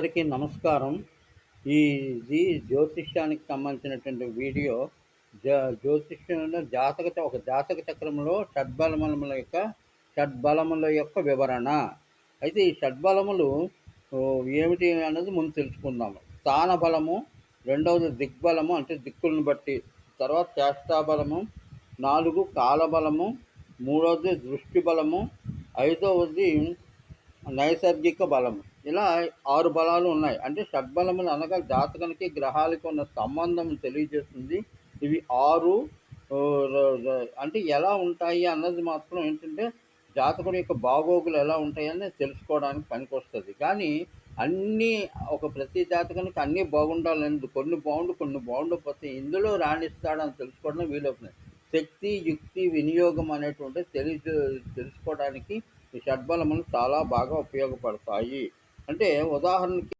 అందరికీ నమస్కారం. ఇది జ్యోతిష్యానికి సంబంధించినటువంటి వీడియో. జ్యోతిష్యంలో ఒక జాతక చక్రంలో షడ్బలముల యొక్క వివరణ. అయితే ఈ షడ్బలములు ఏమిటి అన్నది ముందు తెలుసుకుందాము. స్థాన బలము, రెండవది దిగ్బలము అంటే దిక్కులను బట్టి, తర్వాత చేష్టాబలము, 4 కాలబలము, మూడవది దృష్టి బలము, ఐదవది నైసర్గిక బలము. ఇలా 6 బలాలు ఉన్నాయి. అంటే షడ్బలములు అనగా జాతకానికి గ్రహాలకి ఉన్న సంబంధం తెలియజేస్తుంది. ఇవి 6 అంటే ఎలా ఉంటాయి అన్నది మాత్రం ఏంటంటే జాతకుడి యొక్క బాగోగులు ఎలా ఉంటాయని తెలుసుకోవడానికి పనికొస్తది. కానీ అన్నీ ప్రతి జాతకానికి అన్నీ బాగుండాలని కొన్ని కొన్ని బాగుండకపోతే ఇందులో రాణిస్తాడని తెలుసుకోవడం వీలవుతుంది. శక్తి, యుక్తి, వినియోగం అనేటువంటిది తెలుసుకోవడానికి ఈ షడ్బలములు చాలా బాగా ఉపయోగపడతాయి. అంటే ఉదాహరణకి